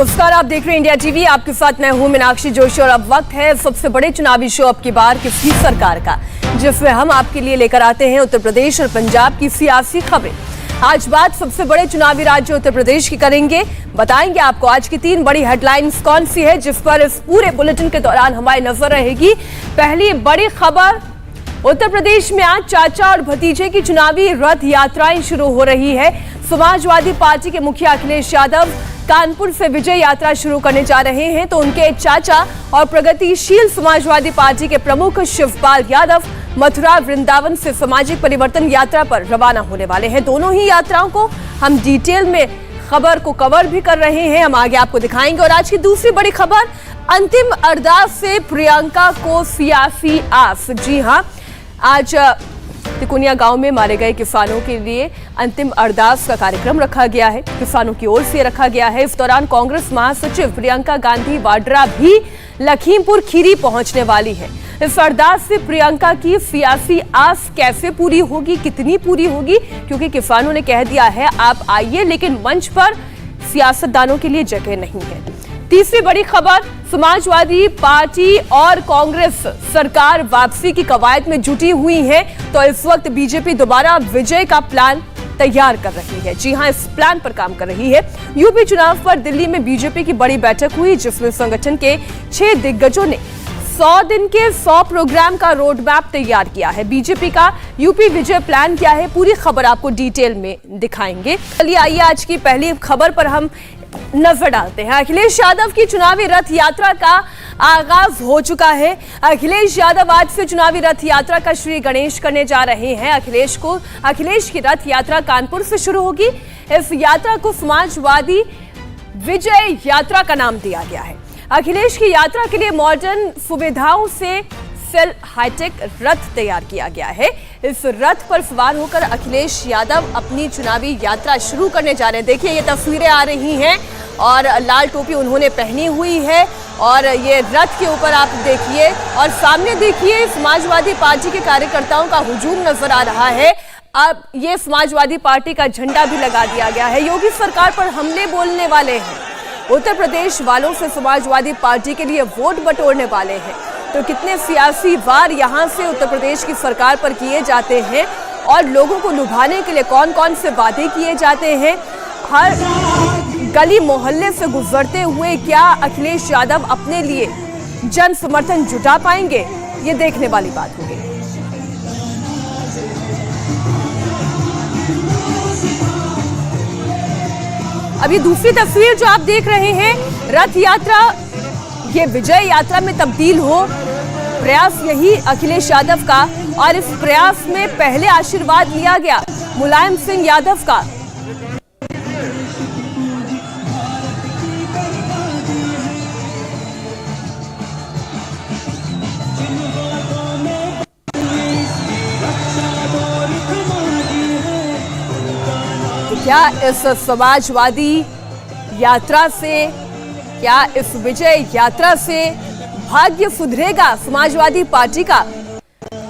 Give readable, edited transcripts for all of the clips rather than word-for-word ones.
नमस्कार, आप देख रहे हैं इंडिया टीवी। आपके साथ मैं हूं मीनाक्षी जोशी और अब वक्त है सबसे बड़े चुनावी शो अब की बार किसी सरकार का, जिसमें हम आपके लिए लेकर आते हैं उत्तर प्रदेश और पंजाब की सियासी खबरें। आज बात सबसे बड़े चुनावी राज्य उत्तर प्रदेश की करेंगे। बताएंगे आपको आज की 3 बड़ी हेडलाइंस कौन सी है, जिस पर इस पूरे बुलेटिन के दौरान हमारी नजर रहेगी। पहली बड़ी खबर, उत्तर प्रदेश में आज चाचा और भतीजे की चुनावी रथ यात्राएं शुरू हो रही है। समाजवादी पार्टी के मुखिया अखिलेश यादव कानपुर से विजय यात्रा शुरू करने जा रहे हैं, तो उनके चाचा और प्रगतिशील समाजवादी पार्टी के प्रमुख शिवपाल यादव मथुरा वृंदावन से सामाजिक परिवर्तन यात्रा पर रवाना होने वाले हैं। दोनों ही यात्राओं को हम डिटेल में खबर को कवर भी कर रहे हैं, हम आगे आपको दिखाएंगे। और आज की दूसरी बड़ी खबर, अंतिम अरदास से प्रियंका को सियासी आस। जी हां, आज तिकोनिया गांव में मारे गए किसानों के लिए अंतिम अरदास का कार्यक्रम रखा गया है, किसानों की ओर से रखा गया है। इस दौरान कांग्रेस महासचिव प्रियंका गांधी वाड्रा भी लखीमपुर खीरी पहुंचने वाली है। इस अरदास से प्रियंका की सियासी आस कैसे पूरी होगी, कितनी पूरी होगी, क्योंकि किसानों ने कह दिया है आप आइए, लेकिन मंच पर सियासतदानों के लिए जगह नहीं है। तीसरी बड़ी खबर, समाजवादी पार्टी और कांग्रेस सरकार वापसी की कवायद में जुटी हुई है, तो इस वक्त बीजेपी दोबारा विजय का प्लान तैयार कर रही है। जी हां, इस प्लान पर काम कर रही है। यूपी चुनाव पर दिल्ली में बीजेपी की बड़ी बैठक हुई, जिसमें संगठन के 6 दिग्गजों ने 100 दिन के 100 प्रोग्राम का रोड मैप तैयार किया है। बीजेपी का यूपी विजय प्लान क्या है, पूरी खबर आपको डिटेल में दिखाएंगे। चलिए आइए आज की पहली खबर पर हम नजर डालते हैं। अखिलेश यादव की चुनावी रथ यात्रा का आगाज हो चुका है। अखिलेश यादव आज से चुनावी रथ यात्रा का श्री गणेश करने जा रहे हैं। अखिलेश की रथ यात्रा कानपुर से शुरू होगी। इस यात्रा को समाजवादी विजय यात्रा का नाम दिया गया है। अखिलेश की यात्रा के लिए मॉडर्न सुविधाओं से सेल हाईटेक रथ तैयार किया गया है। इस रथ पर सवार होकर अखिलेश यादव अपनी चुनावी यात्रा शुरू करने जा रहे हैं। देखिए, ये तस्वीरें आ रही हैं और लाल टोपी उन्होंने पहनी हुई है और ये रथ के ऊपर आप देखिए और सामने देखिए समाजवादी पार्टी के कार्यकर्ताओं का हुजूम नजर आ रहा है। अब ये समाजवादी पार्टी का झंडा भी लगा दिया गया है। योगी सरकार पर हमले बोलने वाले हैं, उत्तर प्रदेश वालों से समाजवादी पार्टी के लिए वोट बटोरने वाले हैं। तो कितने सियासी वार यहाँ से उत्तर प्रदेश की सरकार पर किए जाते हैं और लोगों को लुभाने के लिए कौन कौन से वादे किए जाते हैं। हर गली मोहल्ले से गुजरते हुए क्या अखिलेश यादव अपने लिए जन समर्थन जुटा पाएंगे, ये देखने वाली बात होगी। अब ये दूसरी तस्वीर जो आप देख रहे हैं, रथ यात्रा ये विजय यात्रा में तब्दील हो, प्रयास यही अखिलेश यादव का। और इस प्रयास में पहले आशीर्वाद लिया गया मुलायम सिंह यादव का। तो क्या इस समाजवादी यात्रा से, क्या इस विजय यात्रा से भाग्य सुधरेगा समाजवादी पार्टी का?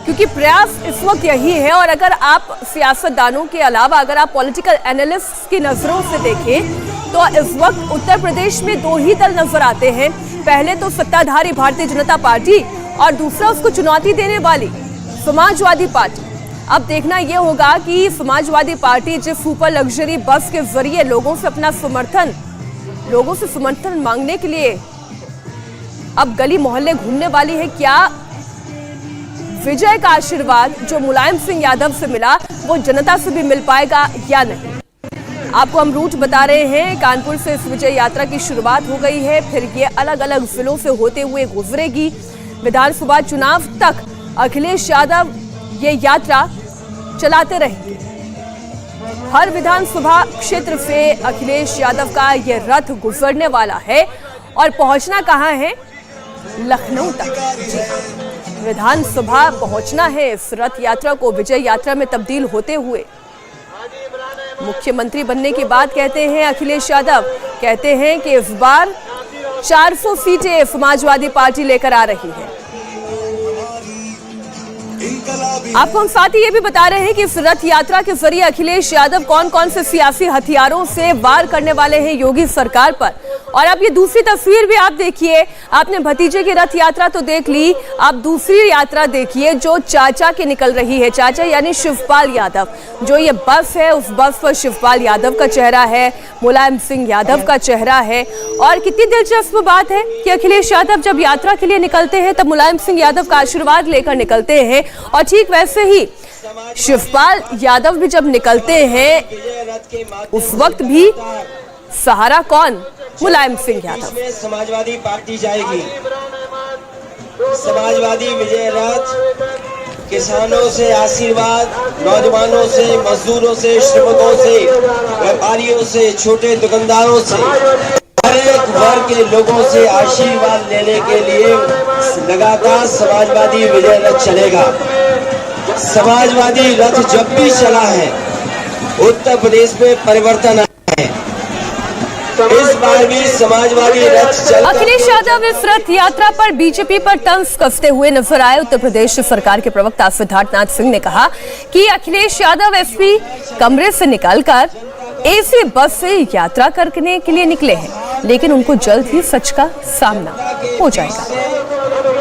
क्योंकि प्रयास इस वक्त यही है। और अगर आप सियासतदानों के अलावा अगर आप पॉलिटिकल एनालिस्ट की नजरों से देखें तो इस वक्त उत्तर प्रदेश में 2 ही दल नजर आते हैं। पहले तो सत्ताधारी भारतीय जनता पार्टी और दूसरा उसको चुनौती देने वाली समाजवादी पार्टी। अब देखना यह होगा कि समाजवादी पार्टी जिस सुपर लग्जरी बस के जरिए लोगों से समर्थन मांगने के लिए अब गली मोहल्ले घूमने वाली है, क्या विजय का आशीर्वाद जो मुलायम सिंह यादव से मिला वो जनता से भी मिल पाएगा या नहीं? आपको हम रूट बता रहे हैं। कानपुर से इस विजय यात्रा की शुरुआत हो गई है, फिर ये अलग अलग जिलों से होते हुए गुजरेगी। विधानसभा चुनाव तक अखिलेश यादव ये यात्रा चलाते रहेंगे। हर विधानसभा क्षेत्र से अखिलेश यादव का ये रथ गुजरने वाला है और पहुंचना कहां है? लखनऊ तक। विधानसभा पहुंचना है इस रथ यात्रा को विजय यात्रा में तब्दील होते हुए। मुख्यमंत्री बनने की बात कहते हैं अखिलेश यादव, कहते हैं कि इस बार 400 सीटें समाजवादी पार्टी लेकर आ रही है। आपको हम साथ ही ये भी बता रहे हैं कि इस रथ यात्रा के जरिए अखिलेश यादव कौन कौन से सियासी हथियारों से वार करने वाले हैं योगी सरकार पर, और अब ये दूसरी तस्वीर भी आप देखिए, आपने भतीजे की रथ यात्रा तो देख ली, आप दूसरी यात्रा देखिए जो चाचा की निकल रही है। चाचा यानी शिवपाल यादव, जो ये बस है उस बस पर शिवपाल यादव का चेहरा है, मुलायम सिंह यादव का चेहरा है। और कितनी दिलचस्प बात है कि अखिलेश यादव जब यात्रा के लिए निकलते हैं तब मुलायम सिंह यादव का आशीर्वाद लेकर निकलते हैं, और ठीक वैसे ही शिवपाल यादव भी जब निकलते हैं उस वक्त भी सहारा कौन? मुलायम सिंह यादव। समाजवादी पार्टी जाएगी, समाजवादी विजय रथ, किसानों से आशीर्वाद, नौजवानों से, मजदूरों से, श्रमिकों से, व्यापारियों से, छोटे दुकानदारों से, हर एक वर्ग के लोगों से आशीर्वाद लेने के लिए लगातार समाजवादी विजय रथ चलेगा। समाजवादी रथ जब भी चला है उत्तर प्रदेश में परिवर्तन आया है। इस बार भी समाजवादी रथ चल। अखिलेश यादव इस रथ यात्रा पर बीजेपी पर तंज कसते हुए नजर आए। उत्तर प्रदेश सरकार के प्रवक्ता सिद्धार्थनाथ सिंह ने कहा कि अखिलेश यादव एसपी कमरे से निकलकर एसी बस से यात्रा करने के लिए निकले हैं, लेकिन उनको जल्द ही सच का सामना हो जाएगा।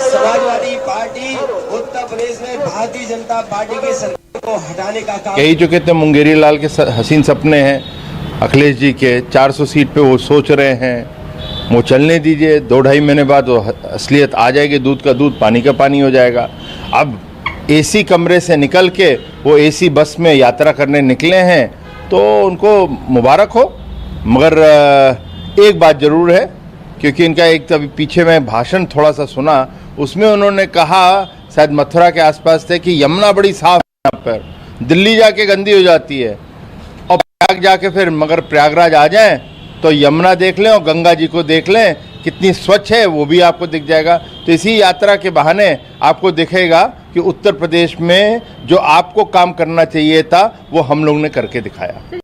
समाजवादी पार्टी उत्तर प्रदेश में भारतीय जनता पार्टी की सरकार को हटाने का काम कई जो कहते हैं मुंगेरी लाल के हसीन सपने हैं अखिलेश जी के, 400 सीट पे वो सोच रहे हैं, वो चलने दीजिए, 2-2.5 महीने बाद वो असलियत आ जाएगी, दूध का दूध पानी का पानी हो जाएगा। अब एसी कमरे से निकल के वो एसी बस में यात्रा करने निकले हैं तो उनको मुबारक हो, मगर एक बात ज़रूर है, क्योंकि इनका एक तभी पीछे में भाषण थोड़ा सा सुना, उसमें उन्होंने कहा, शायद मथुरा के आसपास थे, कि यमुना बड़ी साफ है यहाँ पर, दिल्ली जाके गंदी हो जाती है, और प्रयाग जाके फिर मगर प्रयागराज आ जाएं तो यमुना देख लें और गंगा जी को देख लें कितनी स्वच्छ है, वो भी आपको दिख जाएगा। तो इसी यात्रा के बहाने आपको दिखेगा कि उत्तर प्रदेश में जो आपको काम करना चाहिए था वो हम लोग ने करके दिखाया।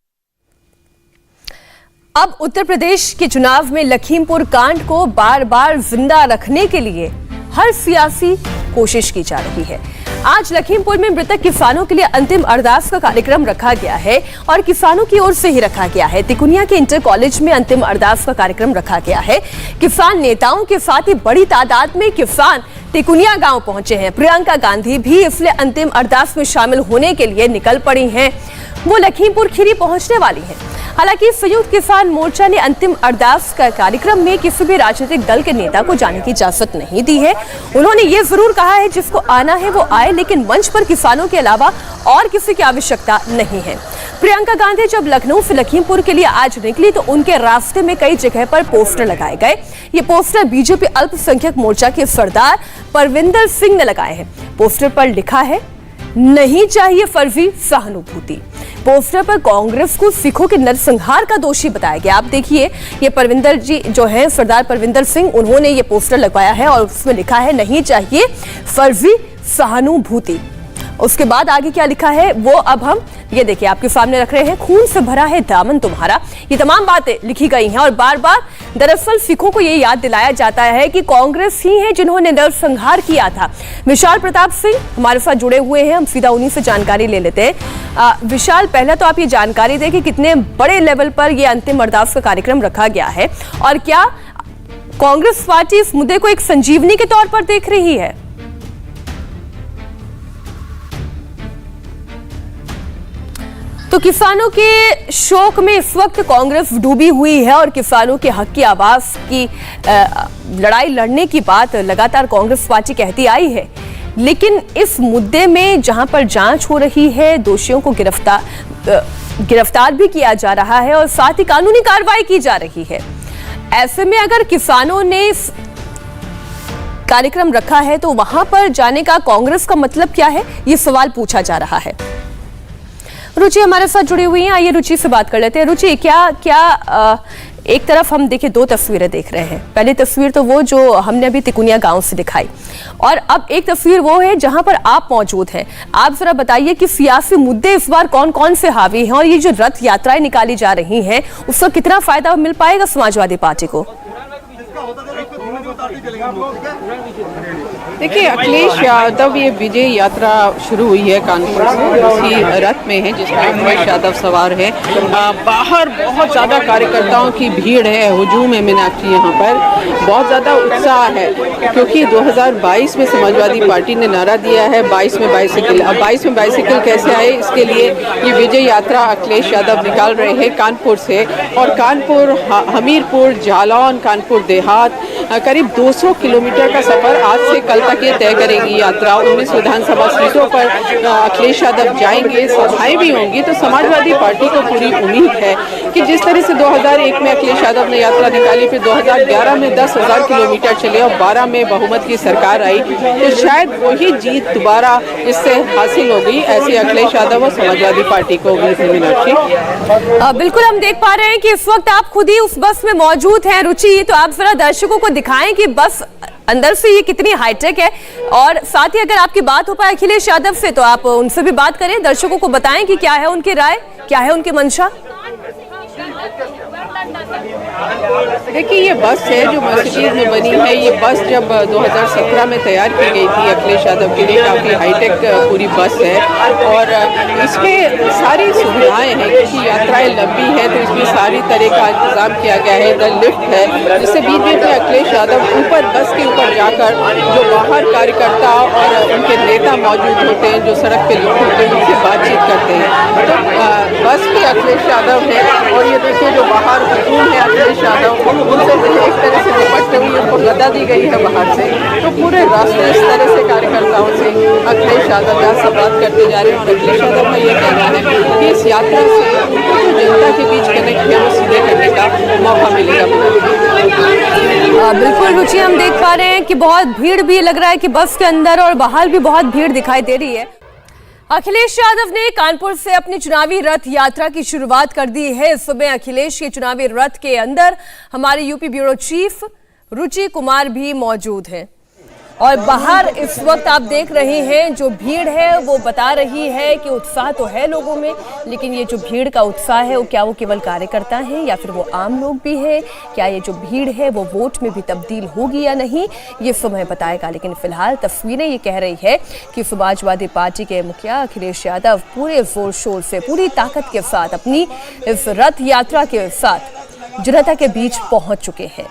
अब उत्तर प्रदेश के चुनाव में लखीमपुर कांड को बार बार जिंदा रखने के लिए हर सियासी कोशिश की जा रही है। आज लखीमपुर में मृतक किसानों के लिए अंतिम अरदास का कार्यक्रम रखा गया है, और किसानों की ओर से ही रखा गया है। तिकुनिया के इंटर कॉलेज में अंतिम अरदास का कार्यक्रम रखा गया है। किसान नेताओं के साथ ही बड़ी तादाद में किसान तिकुनिया गांव पहुंचे हैं। प्रियंका गांधी भी इसलिए अंतिम अरदास में शामिल होने के लिए निकल पड़ी हैं। वो लखीमपुर खीरी पहुंचने वाली हैं। हालांकि संयुक्त किसान मोर्चा ने अंतिम अरदास का कार्यक्रम में किसी भी राजनीतिक दल के नेता को जाने की इजाजत नहीं दी है। उन्होंने ये जरूर कहा है जिसको आना है वो आए, लेकिन मंच पर किसानों के अलावा और किसी की आवश्यकता नहीं है। प्रियंका गांधी जब लखनऊ से लखीमपुर के लिए आज निकली तो उनके रास्ते में कई जगह पर पोस्टर लगाए गए। ये पोस्टर बीजेपी अल्पसंख्यक मोर्चा के सरदार परविंदर सिंह ने लगाए हैं। पोस्टर पर लिखा है, नहीं चाहिए फर्जी सहानुभूति। पोस्टर पर कांग्रेस को सिखों के नरसंहार का दोषी बताया गया। आप देखिए, ये परविंदर जी जो हैं, सरदार परविंदर सिंह, उन्होंने ये पोस्टर लगवाया है और उसमें लिखा है, नहीं चाहिए फर्जी सहानुभूति। उसके बाद आगे क्या लिखा है वो अब हम ये देखिए आपके सामने रख रहे हैं। खून से भरा है दामन तुम्हारा, ये तमाम बातें लिखी गई हैं और बार बार दरअसल सिखों को ये याद दिलाया जाता है कि कांग्रेस ही है जिन्होंने नरसंहार किया था। विशाल प्रताप सिंह हमारे साथ जुड़े हुए हैं, हम सीधा उन्हीं से जानकारी ले लेते हैं। विशाल, पहले तो आप ये जानकारी दें कि कितने बड़े लेवल पर यह अंतिम अरदास का कार्यक्रम रखा गया है, और क्या कांग्रेस पार्टी इस मुद्दे को एक संजीवनी के तौर पर देख रही है? तो किसानों के शोक में इस वक्त कांग्रेस डूबी हुई है और किसानों के हक की आवाज की लड़ाई लड़ने की बात लगातार कांग्रेस पार्टी कहती आई है। लेकिन इस मुद्दे में जहां पर जांच हो रही है, दोषियों को गिरफ्तार भी किया जा रहा है और साथ ही कानूनी कार्रवाई की जा रही है। ऐसे में अगर किसानों ने कार्यक्रम रखा है तो वहां पर जाने का कांग्रेस का मतलब क्या है, ये सवाल पूछा जा रहा है। रुचि हमारे साथ जुड़ी हुई हैं, आइए रुचि से बात कर लेते हैं। रुचि, क्या एक तरफ हम देखिए दो तस्वीरें देख रहे हैं। पहली तस्वीर तो वो जो हमने अभी तिकुनिया गांव से दिखाई, और अब एक तस्वीर वो है जहां पर आप मौजूद हैं। आप जरा बताइए कि सियासी मुद्दे इस बार कौन कौन से हावी हैं, और ये जो रथ यात्राएं निकाली जा रही हैं उसका कितना फायदा मिल पाएगा समाजवादी पार्टी को? देखिए, अखिलेश यादव ये विजय यात्रा शुरू हुई है कानपुर से, उसी रथ में है जिसमें अखिलेश यादव सवार है। बाहर बहुत ज़्यादा कार्यकर्ताओं की भीड़ है, हुजूम है मीनाक्षी, यहाँ पर बहुत ज़्यादा उत्साह है क्योंकि 2022 में समाजवादी पार्टी ने नारा दिया है 22 में बाइसिकल। अब 22 में बाइसिकल कैसे आए, इसके लिए ये विजय यात्रा अखिलेश यादव निकाल रहे हैं कानपुर से। और कानपुर, हमीरपुर, जालौन, कानपुर देहात, करीब 200 किलोमीटर का सफ़र आज से कल तक ये तय करेगी यात्रा। 19 विधानसभा सीटों पर अखिलेश यादव जाएंगे, सभाएं भी होंगी। तो समाजवादी पार्टी को पूरी उम्मीद है कि जिस तरह से 2001 में अखिलेश यादव ने यात्रा निकाली, फिर 2011 में 10,000 किलोमीटर चले और 12 में बहुमत की सरकार आई, तो शायद वही जीत दोबारा इससे हासिल होगी, ऐसे अखिलेश यादव और समाजवादी पार्टी को उम्मीद है। मीनाक्षी, बिल्कुल, हम देख पा रहे हैं कि इस वक्त आप खुद ही उस बस में मौजूद हैं। रुचि, तो आप जरा दर्शकों को दिखाएं कि बस अंदर से ये कितनी हाईटेक है, और साथ ही अगर आपकी बात हो पाए अखिलेश यादव से तो आप उनसे भी बात करें, दर्शकों को बताएं कि क्या है उनकी राय, क्या है उनकी मंशा। देखिए, ये बस है जो मर्सिडीज में बनी है। ये बस जब 2017 में तैयार की गई थी अखिलेश यादव के लिए, काफ़ी हाईटेक पूरी बस है और इसमें सारी सुविधाएं हैं क्योंकि यात्राएं लंबी है तो इसमें सारी तरह का इंतजाम किया गया है। इधर लिफ्ट है जिससे बीच बीच में अखिलेश यादव ऊपर, बस के ऊपर जाकर जो बाहर कार्यकर्ता और उनके नेता मौजूद होते हैं, जो सड़क पे लोग होते हैं, उनसे बातचीत करते हैं। तो बस पे अखिलेश यादव है और ये देखिए जो बाहर हुजूम है अखिलेश यादव, उनसे एक तरह से निपटते हुए उनको गदा दी गई है बाहर से। तो पूरे रास्ते इस तरह से कार्यकर्ताओं से अखिलेश यादव यहाँ से बात करते जा रहे हैं और अखिलेश यादव का ये कहना है कि इस यात्रा से उनको जो जनता के बीच कनेक्ट है वो सीधे करने का मौका मिलेगा। बिल्कुल रुचि, हम देख पा रहे हैं कि बहुत भीड़ भी लग रहा है कि बस के अंदर और बाहर भी बहुत भीड़ दिखाई दे रही है। अखिलेश यादव ने कानपुर से अपनी चुनावी रथ यात्रा की शुरुआत कर दी है। इस समय अखिलेश के चुनावी रथ के अंदर हमारे यूपी ब्यूरो चीफ रुचि कुमार भी मौजूद हैं और बाहर इस वक्त आप देख रहे हैं जो भीड़ है वो बता रही है कि उत्साह तो है लोगों में, लेकिन ये जो भीड़ का उत्साह है वो क्या वो केवल कार्यकर्ता हैं या फिर वो आम लोग भी हैं, क्या ये जो भीड़ है वो वोट में भी तब्दील होगी या नहीं, ये समय बताएगा। लेकिन फिलहाल तस्वीरें ये कह रही है कि समाजवादी पार्टी के मुखिया अखिलेश यादव पूरे जोर शोर से, पूरी ताकत के साथ अपनी इस रथ यात्रा के साथ जनता के बीच पहुंच चुके हैं।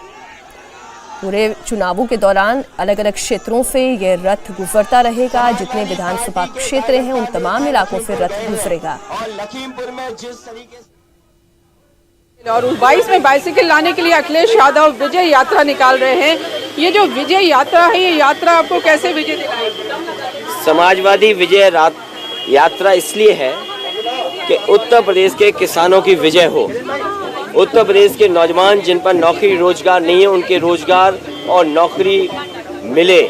पूरे चुनावों के दौरान अलग अलग क्षेत्रों से ये रथ गुजरता रहेगा, जितने विधानसभा क्षेत्र हैं उन तमाम इलाकों से रथ गुजरेगा। और लखीमपुर में जिस तरीके से और 22 में बाइसिकल लाने के लिए अखिलेश यादव विजय यात्रा निकाल रहे हैं। ये जो विजय यात्रा है, ये यात्रा आपको कैसे विजय दिलाएगी? समाजवादी विजय यात्रा इसलिए है कि उत्तर प्रदेश के किसानों की विजय हो, उत्तर प्रदेश के नौजवान जिन पर नौकरी रोजगार नहीं है उनके रोजगार और नौकरी मिले।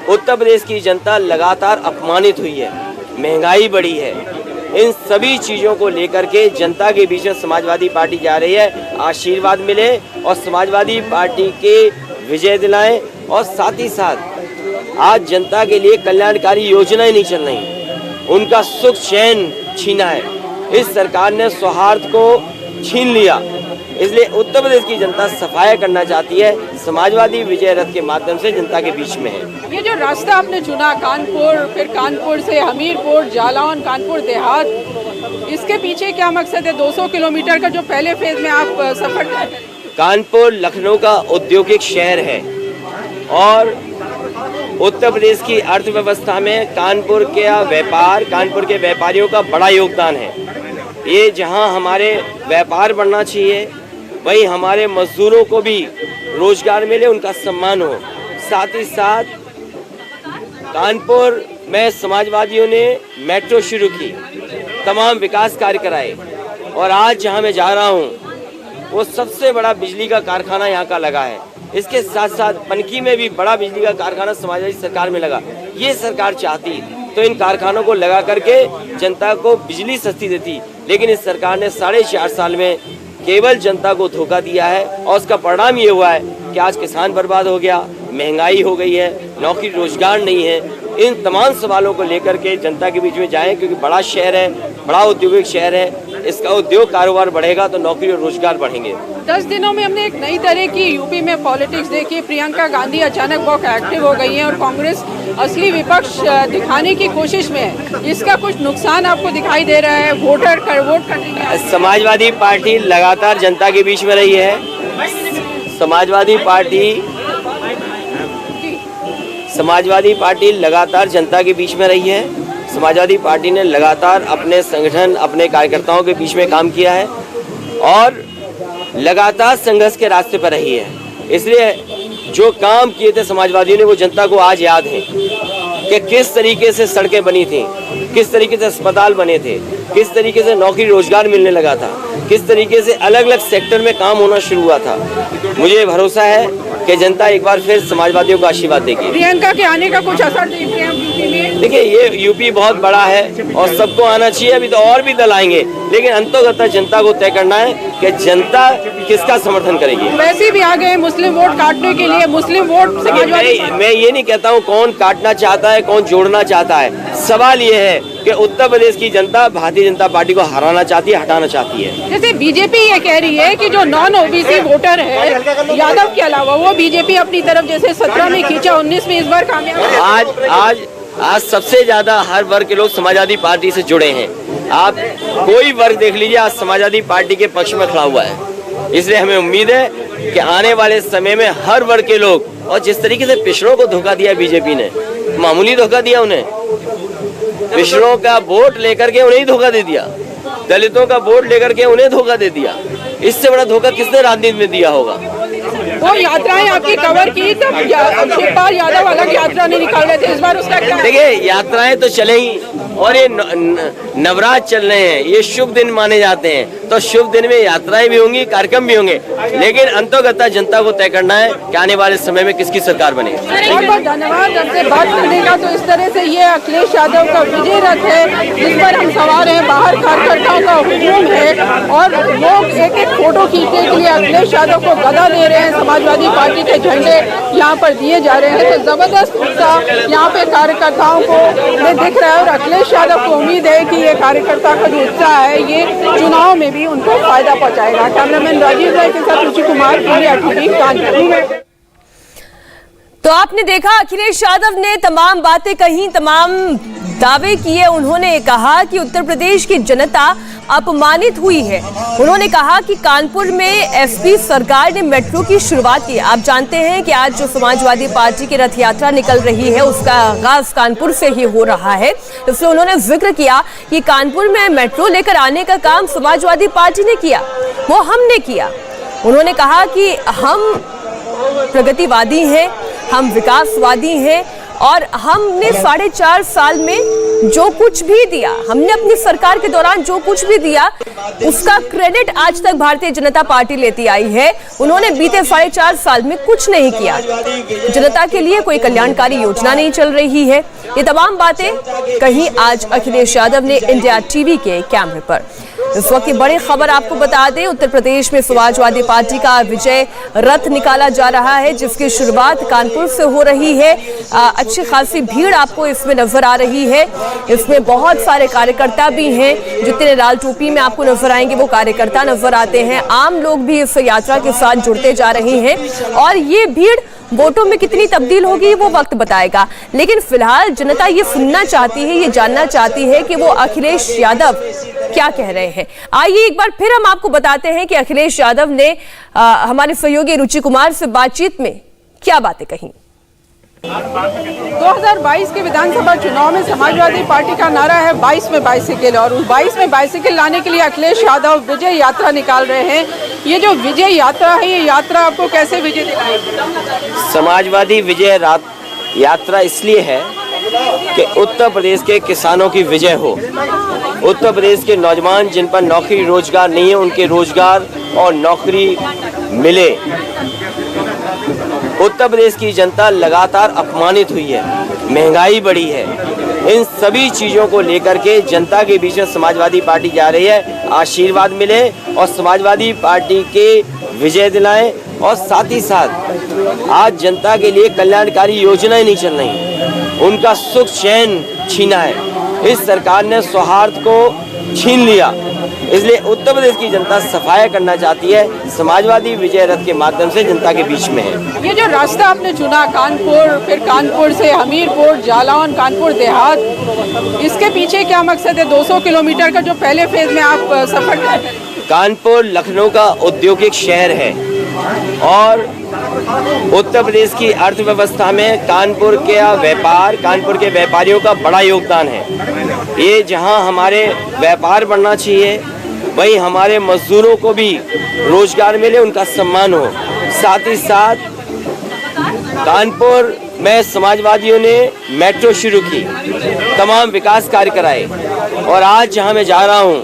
उत्तर प्रदेश की जनता लगातार अपमानित हुई है, महंगाई बढ़ी है, इन सभी चीज़ों को लेकर के जनता के बीच में समाजवादी पार्टी जा रही है। आशीर्वाद मिले और समाजवादी पार्टी के विजय दिलाएं और साथ ही साथ आज जनता के लिए कल्याणकारी योजनाएं नहीं चल रही, उनका सुख चैन छीना है। इस सरकार ने सौहार्द को छीन लिया, इसलिए उत्तर प्रदेश की जनता सफाया करना चाहती है, समाजवादी विजय रथ के माध्यम से जनता के बीच में है। ये जो रास्ता आपने चुना कानपुर, फिर कानपुर से हमीरपुर, जालौन, कानपुर देहात, इसके पीछे क्या मकसद है? 200 किलोमीटर का जो पहले फेज में आप सफर कर, कानपुर लखनऊ का औद्योगिक शहर है और उत्तर प्रदेश की अर्थव्यवस्था में कानपुर के व्यापार, कानपुर के व्यापारियों का बड़ा योगदान है। ये जहां हमारे व्यापार बढ़ना चाहिए वहीं हमारे मजदूरों को भी रोजगार मिले, उनका सम्मान हो। साथ ही साथ कानपुर में समाजवादियों ने मेट्रो शुरू की, तमाम विकास कार्य कराए और आज जहां मैं जा रहा हूं वो सबसे बड़ा बिजली का कारखाना यहाँ का लगा है। इसके साथ साथ पनकी में भी बड़ा बिजली का कारखाना समाजवादी सरकार में लगा। ये सरकार चाहती तो इन कारखानों को लगा करके जनता को बिजली सस्ती देती, लेकिन इस सरकार ने 4.5 साल में केवल जनता को धोखा दिया है और उसका परिणाम ये हुआ है कि आज किसान बर्बाद हो गया, महंगाई हो गई है, नौकरी रोजगार नहीं है। इन तमाम सवालों को लेकर के जनता के बीच में जाएं क्योंकि बड़ा शहर है, बड़ा औद्योगिक शहर है, इसका उद्योग कारोबार बढ़ेगा तो नौकरी और रोजगार बढ़ेंगे। 10 दिनों में हमने एक नई तरह की यूपी में पॉलिटिक्स देखी। प्रियंका गांधी अचानक बहुत एक्टिव हो गई हैं और कांग्रेस असली विपक्ष दिखाने की कोशिश में है। इसका कुछ नुकसान आपको दिखाई दे रहा है? वोट करने में समाजवादी पार्टी लगातार जनता के बीच में रही है। समाजवादी पार्टी लगातार जनता के बीच में रही है। समाजवादी पार्टी ने लगातार अपने संगठन, अपने कार्यकर्ताओं के बीच में काम किया है और लगातार संघर्ष के रास्ते पर रही है। इसलिए जो काम किए थे समाजवादियों ने वो जनता को आज याद है कि किस तरीके से सड़कें बनी थी, किस तरीके से अस्पताल बने थे, किस तरीके से नौकरी रोजगार मिलने लगा था, किस तरीके से अलग अलग सेक्टर में काम होना शुरू हुआ था। मुझे भरोसा है कि जनता एक बार फिर समाजवादियों को आशीर्वाद देगी। प्रियंका के आने का कुछ असर देखते हैं यूपी में? देखिए, ये यूपी बहुत बड़ा है और सबको आना चाहिए। अभी तो और भी दल आएंगे, लेकिन अंततः जनता को तय करना है कि जनता किसका समर्थन करेगी। वैसे भी आ गए मुस्लिम वोट काटने के लिए। मुस्लिम वोट मैं ये नहीं कहता हूँ कौन काटना चाहता है, कौन जोड़ना चाहता है। सवाल ये है कि उत्तर प्रदेश की जनता भारतीय जनता पार्टी को हराना चाहती है, हटाना चाहती है। जैसे बीजेपी ये कह रही है कि जो नॉन ओबीसी वोटर है यादव के अलावा, वो बीजेपी अपनी तरफ जैसे 17 में खींचा, 19 में इस बार कामयाब। आज सबसे ज्यादा हर वर्ग के लोग समाजवादी पार्टी से जुड़े हैं। आप कोई वर्ग देख लीजिए, आज समाजवादी पार्टी के पक्ष में खड़ा हुआ है। इसलिए हमें उम्मीद है कि आने वाले समय में हर वर्ग के लोग, और जिस तरीके से पिछड़ों को धोखा दिया बीजेपी ने, मामूली धोखा दिया उन्हें, पिछड़ों का वोट लेकर के उन्हें धोखा दे दिया, दलितों का वोट लेकर के उन्हें धोखा दे दिया। इससे बड़ा धोखा किसने राजनीति में दिया होगा? वो यात्राएं आपकी कवर की, तब शिवपाल यादव अलग यात्रा नहीं निकाल रहे थे। इस बार उसका क्या? देखिए, यात्राएं तो चले ही और ये नवरात्र चल रहे हैं, ये शुभ दिन माने जाते हैं, तो शुभ दिन में यात्राएं भी होंगी, कार्यक्रम भी होंगे, लेकिन अंततः जनता को तय करना है कि आने वाले समय में किसकी सरकार बने। बहुत बहुत धन्यवाद आपसे बात करने का। तो इस तरह से ये अखिलेश यादव का विजय रथ है जिस पर हम सवार हैं। बाहर कार्यकर्ताओं का हुजूम है और लोग एक एक फोटो खींचने के लिए अखिलेश यादव को गदा दे रहे हैं। समाजवादी पार्टी के झंडे यहाँ पर दिए जा रहे हैं। तो जबरदस्त उत्साह यहाँ पे कार्यकर्ताओं को दिख रहा है और अखिलेश यादव को उम्मीद है कि ये कार्यकर्ता का जो उत्साह है ये चुनाव में भी उनको फायदा पहुंचाएगा। कैमरामैन राजीव राय के साथ रुचि कुमार, इंडिया टीवी, कानपुर। तो आपने देखा, अखिलेश यादव ने तमाम बातें कही, तमाम दावे किए। उन्होंने कहा कि उत्तर प्रदेश की जनता अपमानित हुई है। उन्होंने कहा कि कानपुर में एसपी सरकार ने मेट्रो की शुरुआत की। आप जानते हैं कि आज जो समाजवादी पार्टी की रथ यात्रा निकल रही है उसका आगाज कानपुर से ही हो रहा है। इसलिए उन्होंने जिक्र किया कि कानपुर में मेट्रो लेकर आने का काम समाजवादी पार्टी ने किया, वो हमने किया। उन्होंने कहा कि हम प्रगतिवादी हैं, हम विकासवादी हैं और हमने 4.5 साल में जो कुछ भी दिया, हमने अपनी सरकार के दौरान जो कुछ भी दिया उसका क्रेडिट आज तक भारतीय जनता पार्टी लेती आई है। उन्होंने बीते 4.5 साल में कुछ नहीं किया, जनता के लिए कोई कल्याणकारी योजना नहीं चल रही है। ये तमाम बातें कही आज अखिलेश यादव ने इंडिया टीवी के कैमरे पर। इस वक्त की बड़ी खबर आपको बता दें, उत्तर प्रदेश में समाजवादी पार्टी का विजय रथ निकाला जा रहा है जिसकी शुरुआत कानपुर से हो रही है। अच्छी खासी भीड़ आपको इसमें नजर आ रही है। इसमें बहुत सारे कार्यकर्ता भी हैं, जितने लाल टोपी में आपको नजर आएंगे वो कार्यकर्ता नजर आते हैं। आम लोग भी इस यात्रा के साथ जुड़ते जा रहे हैं और ये भीड़ वोटों में कितनी तब्दील होगी वो वक्त बताएगा। लेकिन फिलहाल जनता ये सुनना चाहती है, ये जानना चाहती है कि वो अखिलेश यादव क्या कह रहे हैं। आइए एक बार फिर हम आपको बताते हैं कि अखिलेश यादव ने हमारे सहयोगी रुचि कुमार से बातचीत में क्या बातें कही। 2022 के विधानसभा चुनाव में समाजवादी पार्टी का नारा है 22 में बाइसिकल, और उस 22 में बाइसिकल लाने के लिए अखिलेश यादव विजय यात्रा निकाल रहे हैं। ये जो विजय यात्रा है, ये यात्रा आपको कैसे विजय दिलाएगी? समाजवादी विजय यात्रा इसलिए है कि उत्तर प्रदेश के किसानों की विजय हो। उत्तर प्रदेश के नौजवान जिन पर नौकरी रोजगार नहीं है, उनके रोजगार और नौकरी मिले। उत्तर प्रदेश की जनता लगातार अपमानित हुई है, महंगाई बढ़ी है। इन सभी चीज़ों को लेकर के जनता के बीच में समाजवादी पार्टी जा रही है। आशीर्वाद मिले और समाजवादी पार्टी के विजय दिलाएं और साथ ही साथ आज जनता के लिए कल्याणकारी योजनाएं नहीं चल रही, उनका सुख चैन छीना है। इस सरकार ने सौहार्द को छीन लिया। इसलिए उत्तर प्रदेश की जनता सफाया करना चाहती है, समाजवादी विजय रथ के माध्यम से जनता के बीच में है। ये जो रास्ता आपने चुना कानपुर, फिर कानपुर से हमीरपुर, जालौन, कानपुर देहात, इसके पीछे क्या मकसद है? 200 किलोमीटर का जो पहले फेज में आप सफर कर रहे हैं। कानपुर लखनऊ का औद्योगिक शहर है और उत्तर प्रदेश की अर्थव्यवस्था में कानपुर के व्यापार, कानपुर के व्यापारियों का बड़ा योगदान है। ये जहां हमारे व्यापार बढ़ना चाहिए, वहीं हमारे मजदूरों को भी रोजगार मिले, उनका सम्मान हो। साथ ही साथ कानपुर में समाजवादियों ने मेट्रो शुरू की, तमाम विकास कार्य कराए और आज जहां मैं जा रहा हूं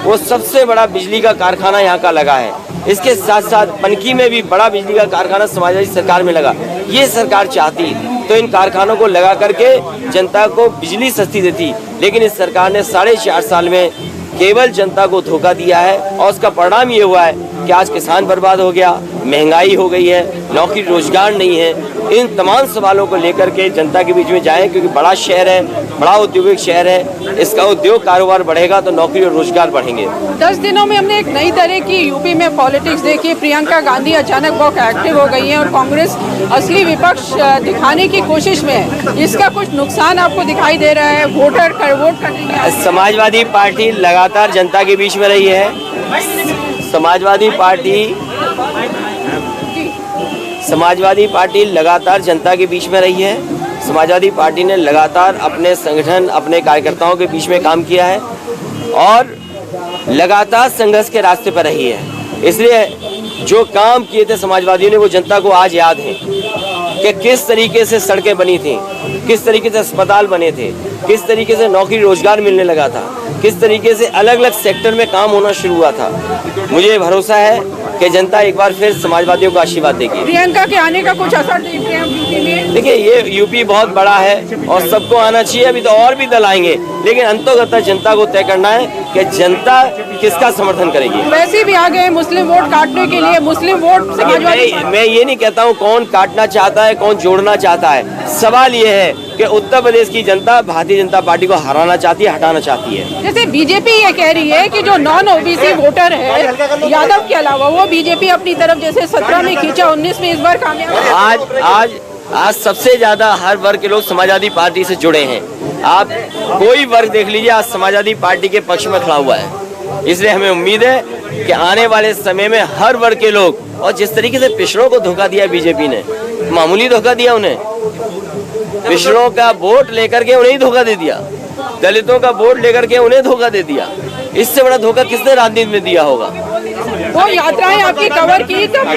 वो सबसे बड़ा बिजली का कारखाना यहाँ का लगा है। इसके साथ साथ पनकी में भी बड़ा बिजली का कारखाना समाजवादी सरकार में लगा। ये सरकार चाहती तो इन कारखानों को लगा करके जनता को बिजली सस्ती देती, लेकिन इस सरकार ने 4.5 साल में केवल जनता को धोखा दिया है और उसका परिणाम ये हुआ है कि आज किसान बर्बाद हो गया, महंगाई हो गई है, नौकरी रोजगार नहीं है। इन तमाम सवालों को लेकर के जनता के बीच में जाएं, क्योंकि बड़ा शहर है, बड़ा औद्योगिक शहर है, इसका उद्योग कारोबार बढ़ेगा तो नौकरी और रोजगार बढ़ेंगे। 10 दिनों में हमने एक नई तरह की यूपी में पॉलिटिक्स देखी। प्रियंका गांधी अचानक बहुत एक्टिव हो गई हैं और कांग्रेस असली विपक्ष दिखाने की कोशिश में है। इसका कुछ नुकसान आपको दिखाई दे रहा है? वोट करने समाजवादी पार्टी लगातार जनता के बीच में रही है। समाजवादी पार्टी लगातार जनता के बीच में रही है। समाजवादी पार्टी ने लगातार अपने संगठन, अपने कार्यकर्ताओं के बीच में काम किया है और लगातार संघर्ष के रास्ते पर रही है। इसलिए जो काम किए थे समाजवादियों ने वो जनता को आज याद है कि किस तरीके से सड़कें बनी थी, किस तरीके से अस्पताल बने थे, किस तरीके से नौकरी रोजगार मिलने लगा था, किस तरीके से अलग अलग सेक्टर में काम होना शुरू हुआ था। मुझे भरोसा है कि जनता एक बार फिर समाजवादियों को आशीर्वाद देगी। प्रियंका के आने का कुछ असर देखते हैं यूपी में? देखिए, ये यूपी बहुत बड़ा है और सबको आना चाहिए। अभी तो और भी दल आएंगे, लेकिन अंततः जनता को तय करना है कि जनता किसका समर्थन करेगी। वैसे भी आ गए मुस्लिम वोट काटने के लिए। मुस्लिम वोट मैं ये नहीं कहता हूँ कौन काटना चाहता है, कौन जोड़ना चाहता है। सवाल ये है कि उत्तर प्रदेश की जनता भारतीय जनता पार्टी को हराना चाहती है, हटाना चाहती है। जैसे बीजेपी ये कह रही है कि जो नॉन ओबीसी वोटर है यादव के अलावा, वो बीजेपी अपनी तरफ जैसे 17 में खींचा, 19 में इस बार कामयाब। आज सबसे ज्यादा हर वर्ग के लोग समाजवादी पार्टी से जुड़े हैं। आप कोई वर्ग देख लीजिए, आज समाजवादी पार्टी के पक्ष में खड़ा हुआ है। इसलिए हमें उम्मीद है कि आने वाले समय में हर वर्ग के लोग, और जिस तरीके से पिछड़ों को धोखा दिया बीजेपी ने, मामूली धोखा दिया उन्हें, पिछड़ों का वोट लेकर के उन्हें धोखा दे दिया, दलितों का वोट लेकर के उन्हें धोखा दे दिया। इससे बड़ा धोखा किसने राजनीति में दिया होगा? वो यात्राएं आपकी कवर की तब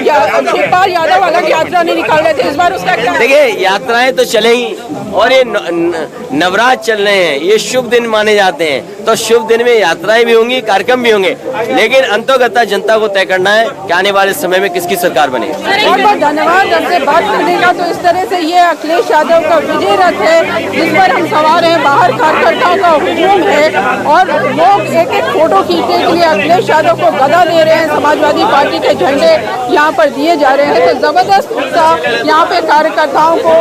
शिवपाल यादव अलग यात्रा नहीं निकाल रहे थे, इस बार उसका क्या? देखिए, यात्राएं तो चलेंगी और ये नवरात्र चल रहे हैं, ये शुभ दिन माने जाते हैं, तो शुभ दिन में यात्राएं भी होंगी, कार्यक्रम भी होंगे, लेकिन अंततः जनता को तय करना है कि आने वाले समय में किसकी सरकार बने। बहुत बहुत धन्यवाद हमसे बात करने का। तो इस तरह से ये अखिलेश यादव का विजय रथ है जिस पर हम सवार हैं। बाहर कार्यकर्ताओं का हुजूम है और लोग एक एक फोटो खींचने के लिए अखिलेश यादव को गदा दे रहे हैं। समाजवादी पार्टी के झंडे यहाँ पर दिए जा रहे हैं। तो जबरदस्त उत्साह यहाँ पे कार्यकर्ताओं को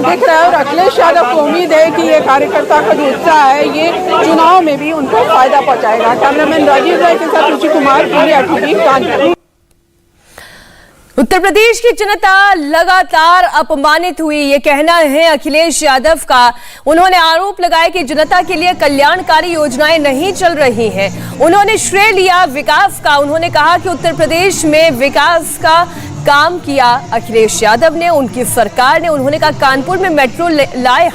दिख रहा है और अखिलेश यादव को उम्मीद है कि ये कार्यकर्ता का जो उत्साह है ये चुनाव में भी उनको फायदा पहुंचाएगा। कैमरामैन राजीव राय के साथ रुचि कुमार, इंडिया टीवी, कानपुर। उत्तर प्रदेश की जनता लगातार अपमानित हुई, ये कहना है अखिलेश यादव का। उन्होंने आरोप लगाया कि जनता के लिए कल्याणकारी योजनाएं नहीं चल रही हैं। उन्होंने श्रेय लिया विकास का। उन्होंने कहा कि उत्तर प्रदेश में विकास का काम किया अखिलेश यादव ने, उनकी सरकार ने। उन्होंने कहा कानपुर में मेट्रो लाए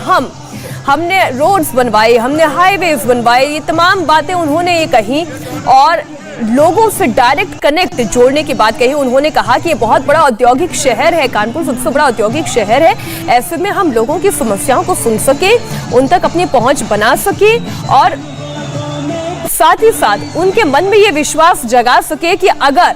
हमने रोड्स बनवाए, हमने हाईवेज बनवाए, ये तमाम बातें उन्होंने ये कही और लोगों से डायरेक्ट कनेक्ट जोड़ने की बात कही। उन्होंने कहा कि ये बहुत बड़ा औद्योगिक शहर है, कानपुर सबसे बड़ा औद्योगिक शहर है, ऐसे में हम लोगों की समस्याओं को सुन सके, उन तक अपनी पहुंच बना सके और साथ ही साथ उनके मन में ये विश्वास जगा सके कि अगर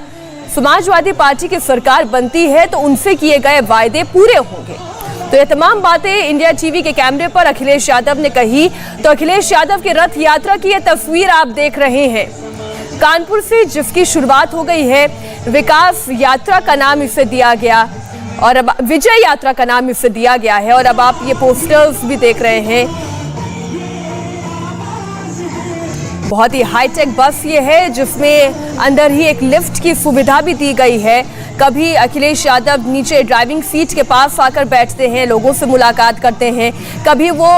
समाजवादी पार्टी की सरकार बनती है तो उनसे किए गए वायदे पूरे होंगे। तो ये तमाम बातें इंडिया टीवी के कैमरे पर अखिलेश यादव ने कही। तो अखिलेश यादव के रथ यात्रा की ये तस्वीर आप देख रहे हैं, कानपुर से जिसकी शुरुआत हो गई है। विकास यात्रा का नाम इसे दिया गया और अब विजय यात्रा का नाम इसे दिया गया है। और अब आप ये पोस्टर्स भी देख रहे हैं। बहुत ही हाईटेक बस ये है, जिसमें अंदर ही एक लिफ्ट की सुविधा भी दी गई है। कभी अखिलेश यादव नीचे ड्राइविंग सीट के पास आकर बैठते हैं, लोगों से मुलाकात करते हैं, कभी वो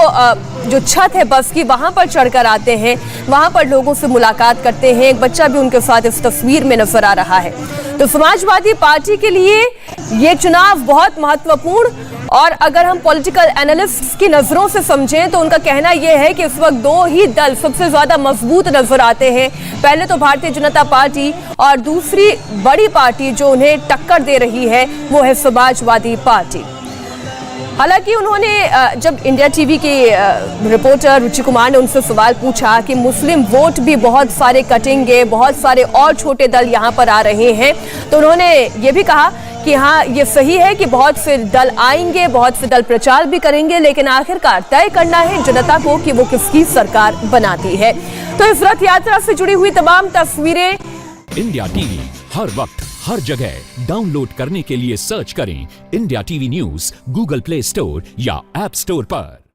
जो छत है बस की वहां पर चढ़कर आते हैं, वहां पर लोगों से मुलाकात करते हैं। एक बच्चा भी उनके साथ इस तस्वीर में नजर आ रहा है। तो समाजवादी पार्टी के लिए ये चुनाव बहुत महत्वपूर्ण, और अगर हम पॉलिटिकल एनालिस्ट्स की नजरों से समझें तो उनका कहना यह है कि इस वक्त दो ही दल सबसे ज्यादा मजबूत नजर आते हैं। पहले तो भारतीय जनता पार्टी, और दूसरी बड़ी पार्टी जो उन्हें टक्कर दे रही है वो है समाजवादी पार्टी। हालांकि उन्होंने जब इंडिया टीवी के रिपोर्टर रुचि कुमार ने उनसे सवाल पूछा कि मुस्लिम वोट भी बहुत सारे कटेंगे, बहुत सारे और छोटे दल यहाँ पर आ रहे हैं, तो उन्होंने ये भी कहा कि हाँ, ये सही है कि बहुत से दल आएंगे, बहुत से दल प्रचार भी करेंगे, लेकिन आखिरकार तय करना है जनता को कि वो किसकी सरकार बनाती है। तो इस रथ यात्रा से जुड़ी हुई तमाम तस्वीरें इंडिया टीवी हर वक्त हर जगह डाउनलोड करने के लिए सर्च करें India TV news Google play store या ऐप स्टोर पर।